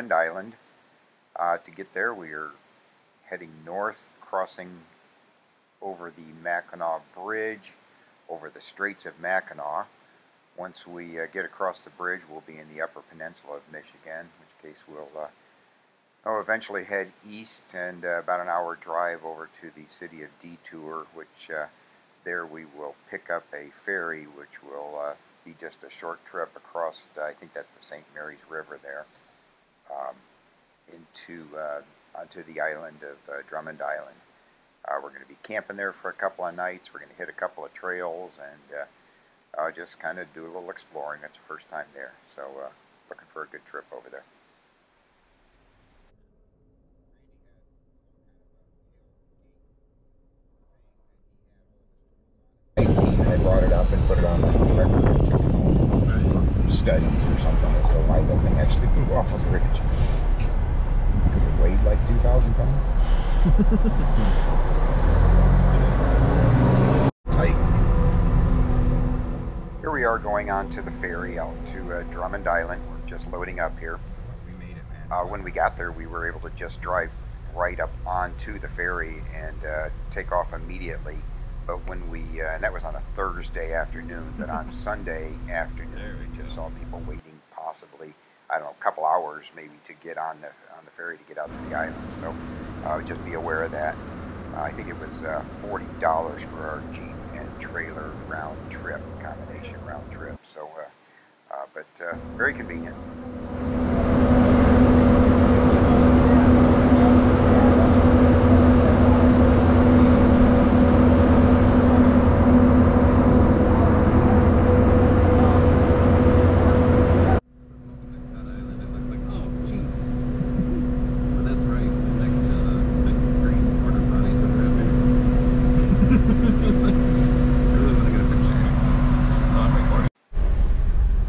Drummond Island. To get there, we are heading north, crossing over the Mackinac Bridge, over the Straits of Mackinac. Once we get across the bridge, we'll be in the Upper Peninsula of Michigan, in which case we'll eventually head east and about an hour drive over to the city of Detour, which there we will pick up a ferry, which will be just a short trip across, I think that's the St. Mary's River there, onto the island of Drummond Island. We're going to be camping there for a couple of nights. We're going to hit a couple of trails and just kind of do a little exploring. It's the first time there, so looking for a good trip over there. I brought it up and put it on the record and took it home for studies or something. And so why that thing actually blew off a bridge. Because it weighed like 2,000 pounds. Tight. Here we are going on to the ferry out to Drummond Island. We're just loading up here. We made it, man. When we got there, we were able to just drive right up onto the ferry and take off immediately. But when we, and that was on a Thursday afternoon, but on Sunday afternoon, we just saw people waiting possibly, I don't know, a couple hours maybe to get on the ferry to get out to the island. So just be aware of that. I think it was $40 for our Jeep and trailer round trip, combination round trip. So, but very convenient.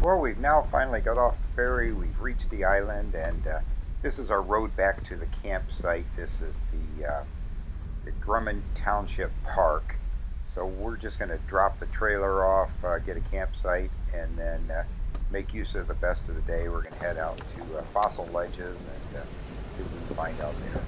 Well, we've now finally got off the ferry. We've reached the island, and this is our road back to the campsite. This is the Drummond Township Park. So we're just going to drop the trailer off, get a campsite, and then make use of the best of the day. We're going to head out to Fossil Ledges and see what we can find out there.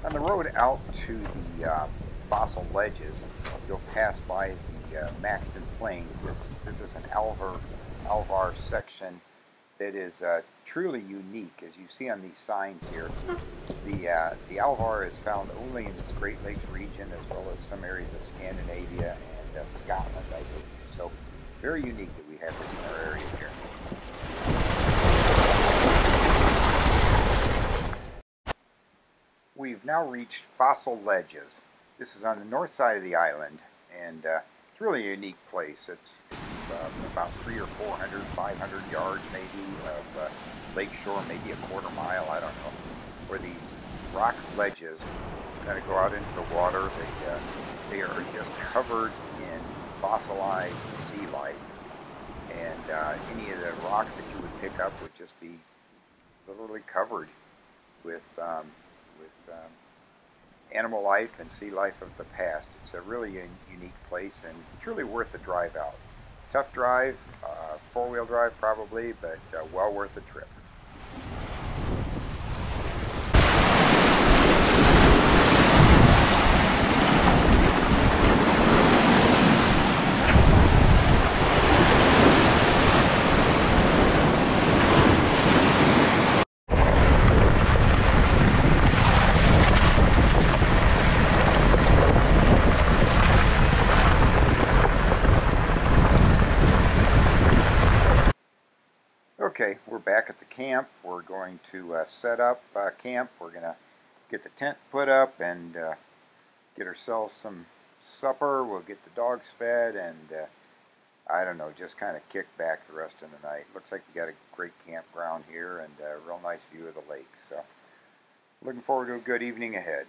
On the road out to the Fossil Ledges, you'll pass by the Maxton Plains. This is an Alvar section that is truly unique, as you see on these signs here. The Alvar is found only in this Great Lakes region, as well as some areas of Scandinavia and Scotland, I believe. So very unique that we have this in our area here. We've now reached Fossil Ledges. This is on the north side of the island, and it's really a unique place. It's about 300 or 400, 500 yards maybe of lakeshore, maybe a quarter mile, I don't know, where these rock ledges kind of go out into the water. They are just covered in fossilized sea life, and any of the rocks that you would pick up would just be literally covered with animal life and sea life of the past. It's a really unique place and truly worth the drive out. Tough drive, four-wheel drive probably, but well worth the trip. Okay, we're back at the camp. We're going to set up camp. We're going to get the tent put up and get ourselves some supper. We'll get the dogs fed and I don't know, just kind of kick back the rest of the night. Looks like we got a great campground here and a real nice view of the lake. So looking forward to a good evening ahead.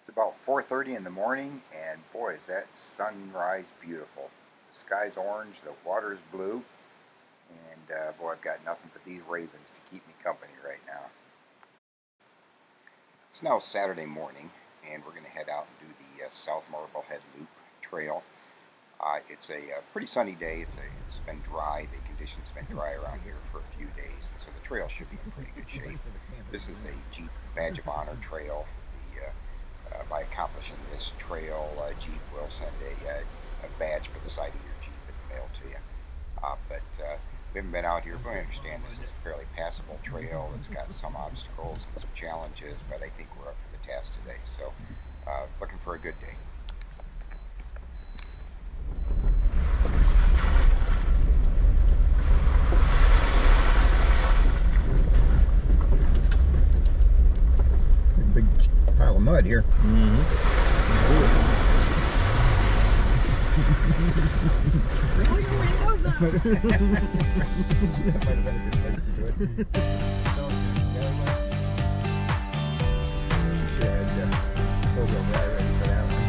It's about 4:30 in the morning, and boy, is that sunrise beautiful. The sky's orange, the water's blue, and boy, I've got nothing but these ravens to keep me company right now. It's now Saturday morning, and we're going to head out and do the South Marblehead Loop Trail. It's a pretty sunny day. It's been dry. The conditions have been dry around here for a few days, and so the trail should be in pretty good shape. This is a Jeep Badge of Honor trail. By accomplishing this trail, Jeep will send a badge for the side of your Jeep in the mail to you. But we haven't been out here, but I understand this is a fairly passable trail. It's got some obstacles and some challenges, but I think we're up for the task today. So looking for a good day. It's a big pile of mud here. Roll your windows up. That might have been a good place to do it. You should have had four-wheel drive ready for that one.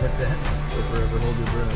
What's that? So forever hold your breath.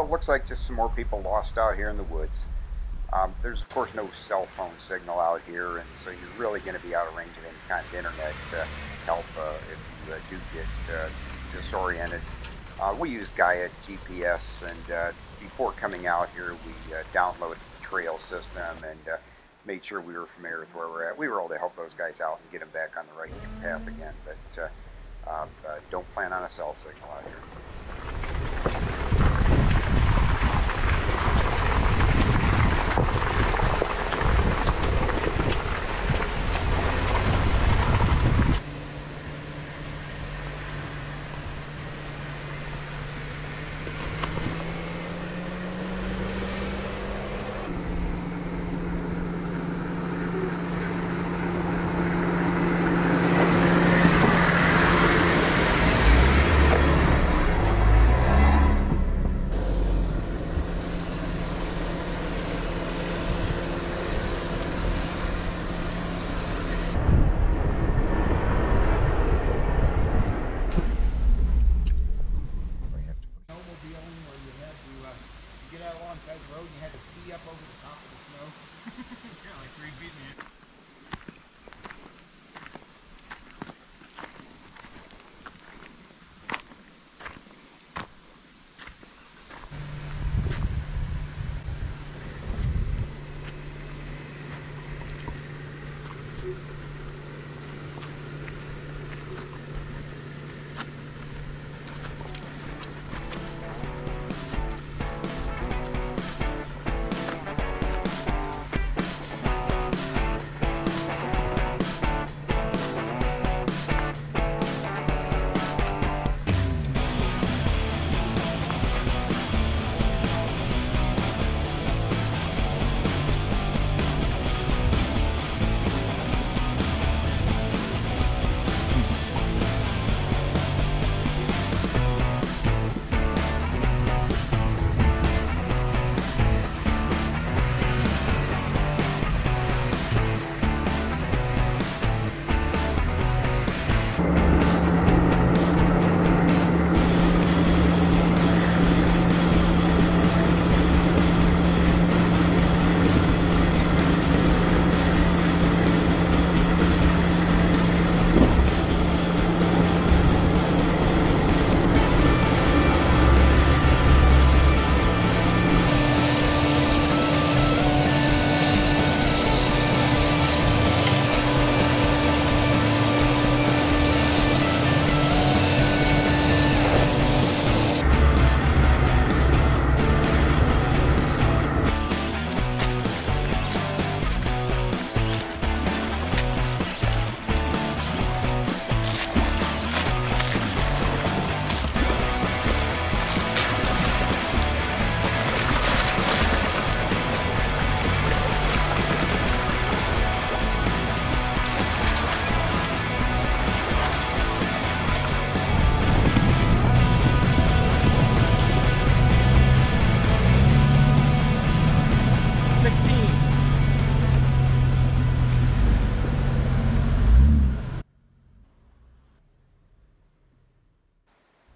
Looks like just some more people lost out here in the woods. There's of course no cell phone signal out here, and so you're really going to be out of range of any kind of internet help if you do get disoriented. We use Gaia GPS, and before coming out here we downloaded the trail system and made sure we were familiar with where we're at. We were able to help those guys out and get them back on the right path again, but don't plan on a cell signal out here.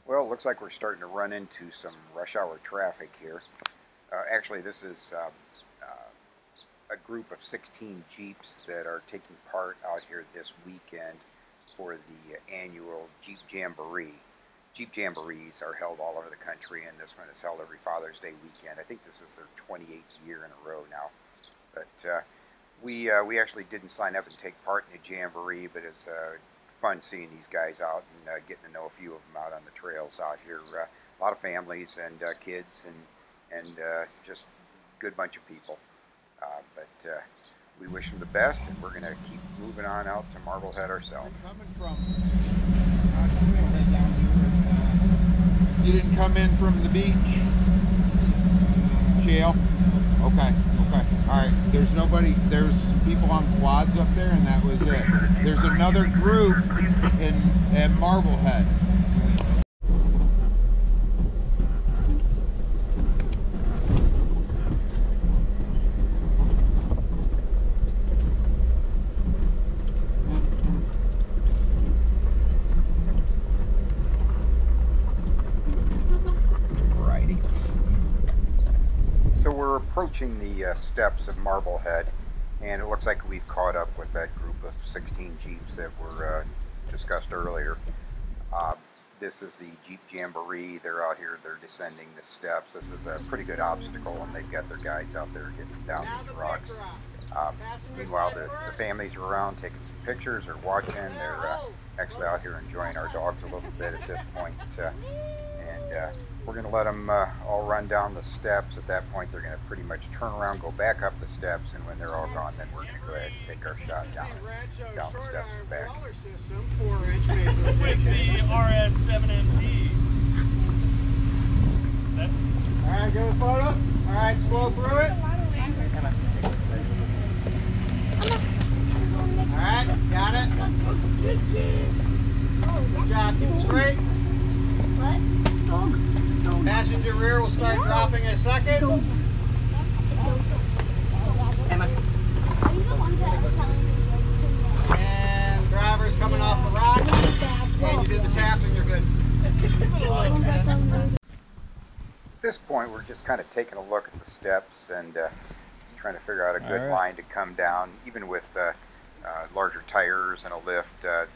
Well, it looks like we're starting to run into some rush hour traffic here. Actually, this is a group of 16 Jeeps that are taking part out here this weekend for the annual Jeep Jamboree. Jeep Jamborees are held all over the country, and this one is held every Father's Day weekend. I think this is their 28th year in a row now. But we actually didn't sign up and take part in the Jamboree, but it's fun seeing these guys out and getting to know a few of them out on the trails out here. A lot of families and kids and just a good bunch of people. But we wish them the best, and we're going to keep moving on out to Marblehead ourselves. You didn't come in from the beach? Shale? Okay, okay. Alright, there's nobody, there's people on quads up there, and that was it. There's another group at Marblehead. So we're approaching the steps of Marblehead, and it looks like we've caught up with that group of 16 Jeeps that were discussed earlier. This is the Jeep Jamboree. They're out here, they're descending the steps. This is a pretty good obstacle, and they've got their guides out there getting down these rocks. Meanwhile, the families are around taking some pictures or watching. They're actually out here enjoying our dogs a little bit at this point. And we're going to let them all run down the steps. At that point, they're going to pretty much turn around, go back up the steps, and when they're all gone, then we're going to go ahead and take our shot down the steps and back. With the RS7MTs. Alright, go with photo. Alright, slow through it. Alright, got it. Good job, keep it straight. Passenger rear will start dropping in a second. And driver's coming off the rock. And you did the tap and you're good. At this point, we're just kind of taking a look at the steps and just trying to figure out a good line to come down. Even with larger tires and a lift, there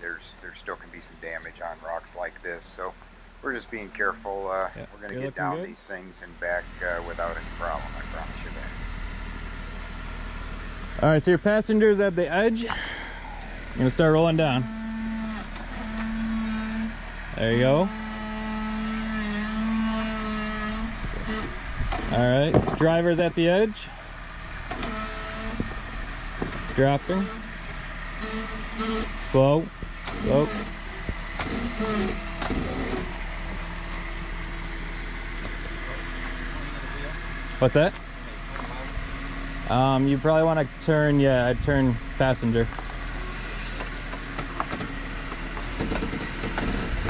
still can be some damage on rocks like this. So we're just being careful. We're going to get down these things and back without any problem, I promise you that. Alright, so your passenger's at the edge. You're going to start rolling down. There you go. Alright, driver's at the edge. Dropping. Slow. Slow. What's that? You probably want to turn, I'd turn passenger.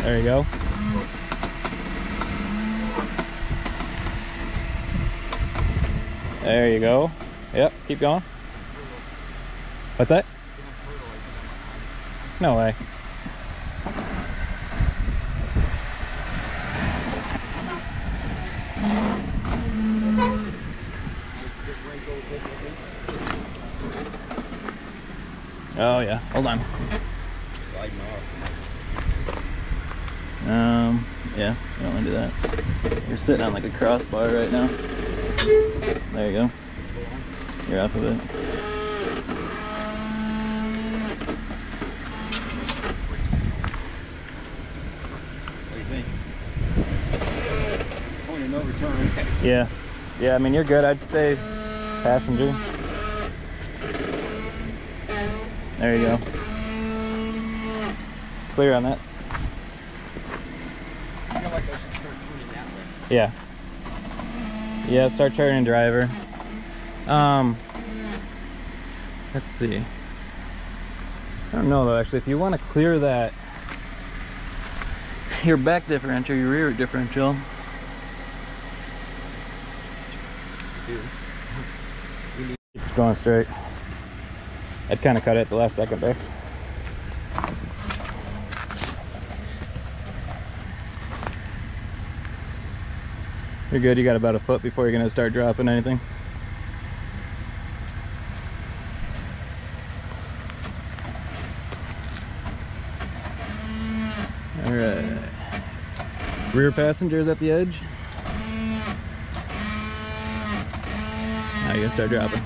There you go. There you go. Yep, keep going. What's that? No way. Oh yeah, hold on. Yeah, you don't want to do that. You're sitting on like a crossbar right now. There you go. You're off of it. What do you think? Point of no return. Yeah. Yeah, I mean, you're good. I'd stay passenger. There you go. Clear on that. I feel like I should start turning that way. Yeah. Yeah, start turning driver. Let's see. I don't know though, actually. If you want to clear that, your back differential, your rear differential. Keep going straight. I'd kind of cut it at the last second there. You're good. You got about a foot before you're gonna start dropping anything. All right. Rear passengers at the edge. Now you're gonna start dropping.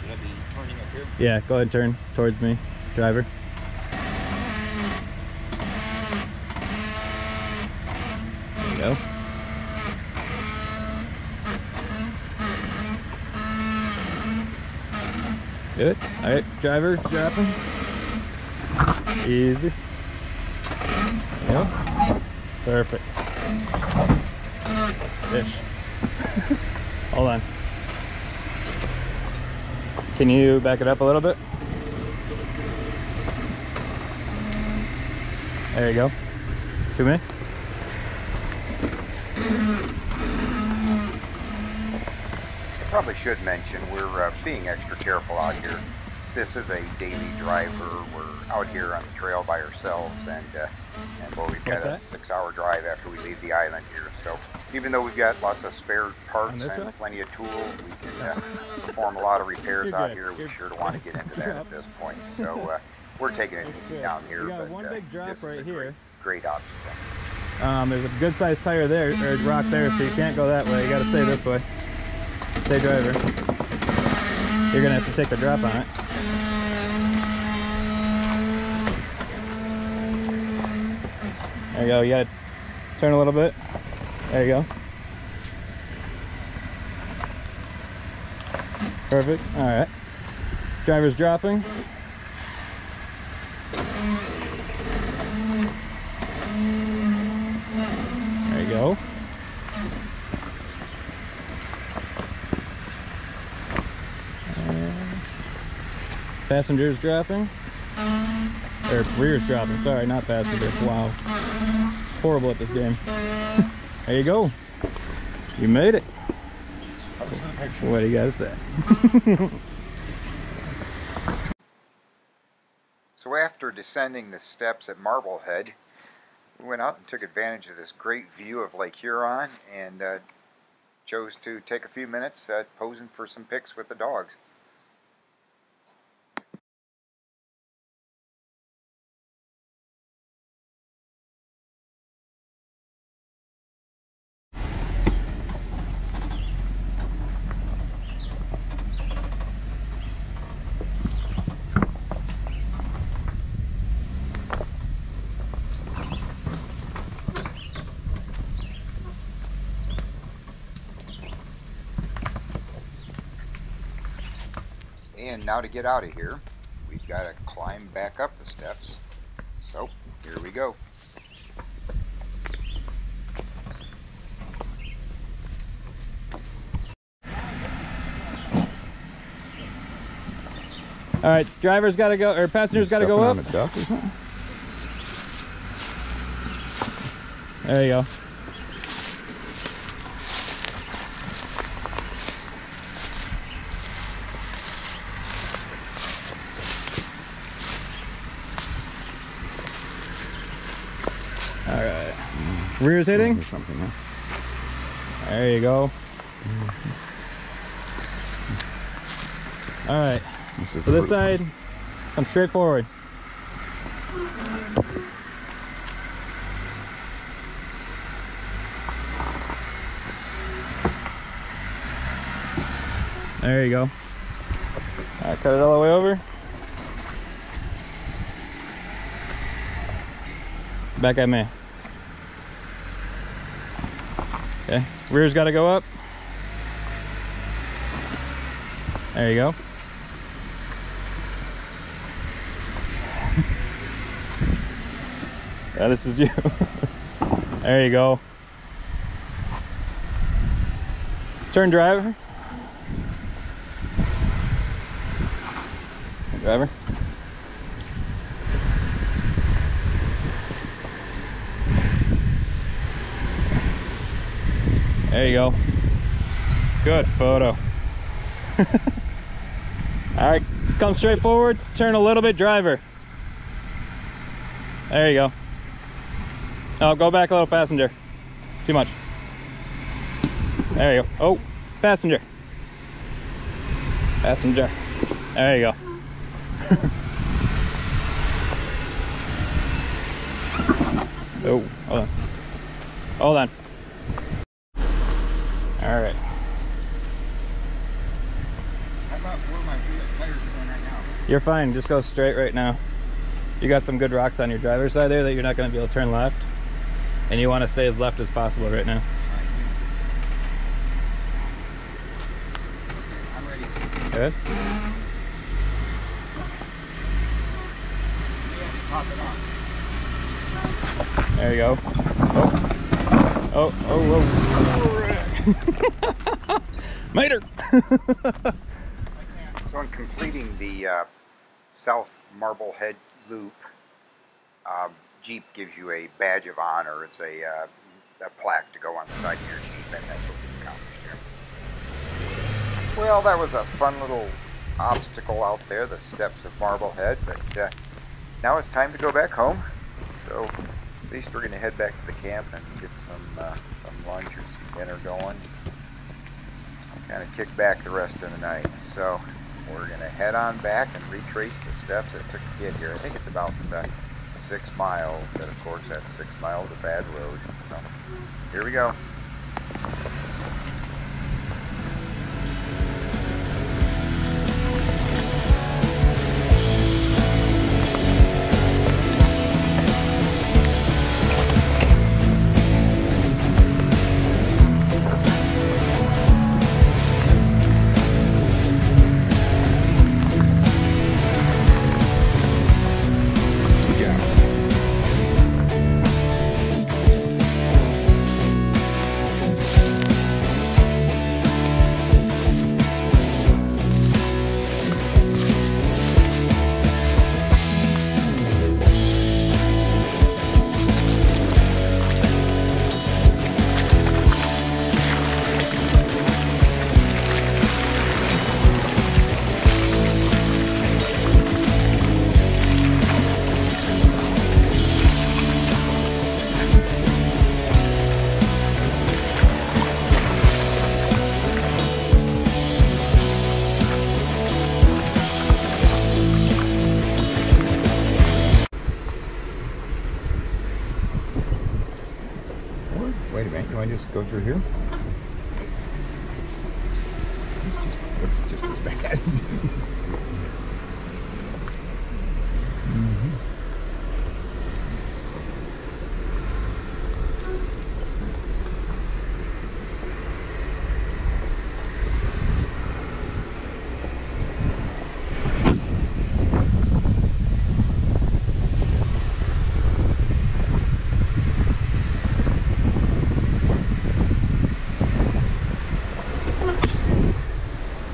Should I be turning up here? Yeah, go ahead and turn towards me, driver. There you go. Good. All right, driver, it's dropping. Easy. Yep. Perfect. Fish. Hold on. Can you back it up a little bit? There you go. To me. Probably should mention we're being extra careful out here. This is a daily driver. We're out here on the trail by ourselves, and well, we've got a 6-hour drive after we leave the island here. So even though we've got lots of spare parts and plenty of tools, we can perform a lot of repairs out here. We sure don't want to get into that at this point. So we're taking it easy down here. You got one big drop right here. Great option. There's a good sized tire there, or rock there, so you can't go that way. You got to stay this way. Stay driver. You're gonna have to take the drop on it. There you go. You gotta turn a little bit. There you go. Perfect. All right. Driver's dropping. There you go. Passengers dropping, or rear's dropping, sorry, not passenger. Wow, horrible at this game. There you go, you made it. What do you gotta say? So after descending the steps at Marblehead, we went out and took advantage of this great view of Lake Huron, and chose to take a few minutes posing for some pics with the dogs. And now to get out of here, we've got to climb back up the steps. So, here we go. All right, driver's got to go, or passenger's got to go up. There you go. All right. Rear's hitting. Something, huh? There you go. All right. So this side, come straight forward. There you go. All right, cut it all the way over. Back at me. Okay, rear's got to go up. There you go. Yeah, this is you. There you go. Turn driver. Driver. There you go. Good photo. All right, come straight forward, turn a little bit, driver. There you go. Oh, go back a little, passenger. Too much. There you go. Oh, passenger. Passenger. There you go. Oh, hold on. Hold on. All right. How about where my rear tires are going right now? You're fine. Just go straight right now. You got some good rocks on your driver's side there that you're not going to be able to turn left. And you want to stay as left as possible right now. I'm ready. Good. Pop it off. There you go. Oh, oh, oh. Miter! So in completing the South Marblehead Loop, Jeep gives you a badge of honor. It's a plaque to go on the side of your Jeep, and that's what we've accomplished here. Well, that was a fun little obstacle out there, the steps of Marblehead, but now it's time to go back home. So at least we're going to head back to the camp and get some lunch or some dinner going. Kind of kick back the rest of the night. So we're going to head on back and retrace the steps it took to get here. I think it's about 6 miles, but of course that's 6 miles of bad road. So here we go. Wait a minute, you want to just go through here? This just looks just as bad.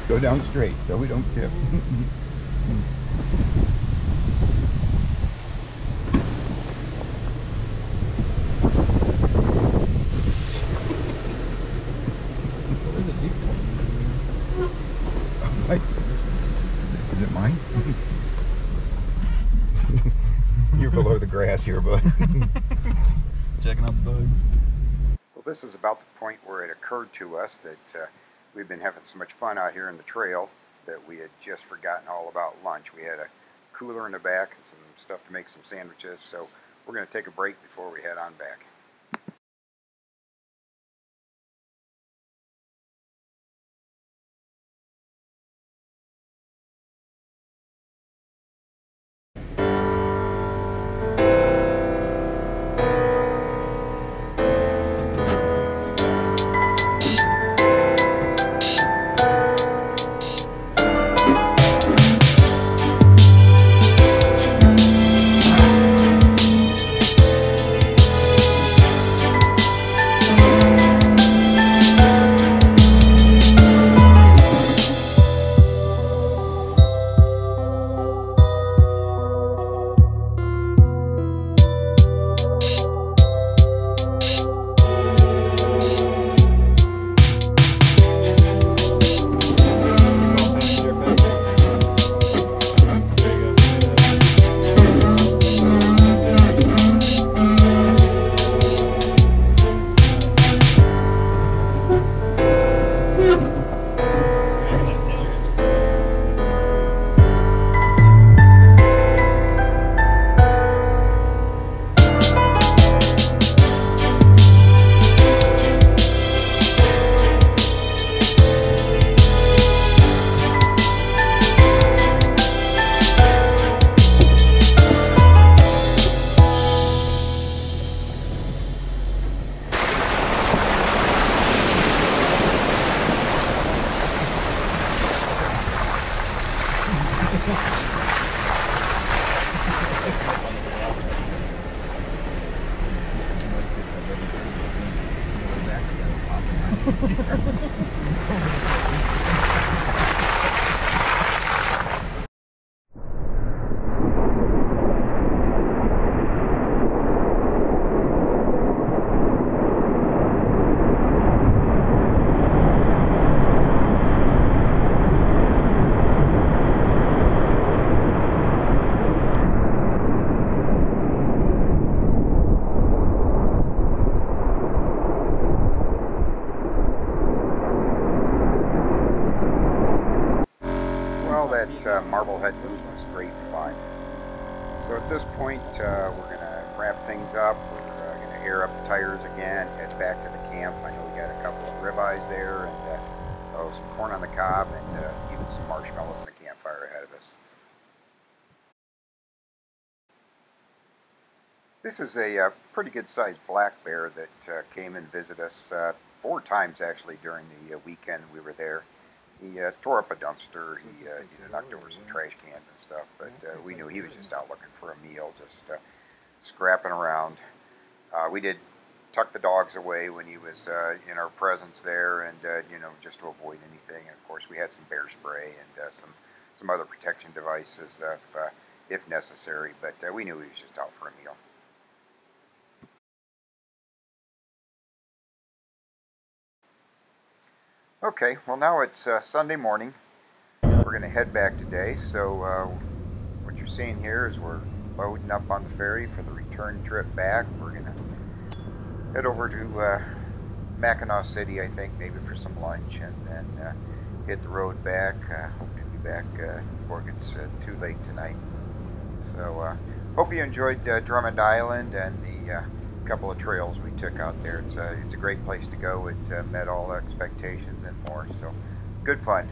Go down straight so we don't tip. Where's the Jeep going? Right. Is it mine? You're below the grass here, bud. Checking out the bugs. Well, this is about the point where it occurred to us that we've been having so much fun out here in the trail that we had just forgotten all about lunch. We had a cooler in the back and some stuff to make some sandwiches, so we're going to take a break before we head on back. Well, that Marblehead move was great fun. So at this point, we're going to wrap things up. We're going to air up the tires again, head back to the camp. I know we got a couple of ribeyes there, and some corn on the cob, and even some marshmallows in the campfire ahead of us. This is a pretty good-sized black bear that came and visited us 4 times actually during the weekend we were there. He tore up a dumpster, he knocked over some trash cans and stuff, but we knew he was just out looking for a meal, just scrapping around. We did tuck the dogs away when he was in our presence there, and you know, just to avoid anything. And of course, we had some bear spray and some other protection devices if necessary, but we knew he was just out for a meal. Okay, well now it's Sunday morning. We're going to head back today, so what you're seeing here is we're loading up on the ferry for the return trip back. We're going to head over to Mackinac City, I think, maybe for some lunch, and then hit the road back. Hope to be back before it gets too late tonight. So hope you enjoyed Drummond Island and the couple of trails we took out there. It's a great place to go. It met all expectations and more, so good fun.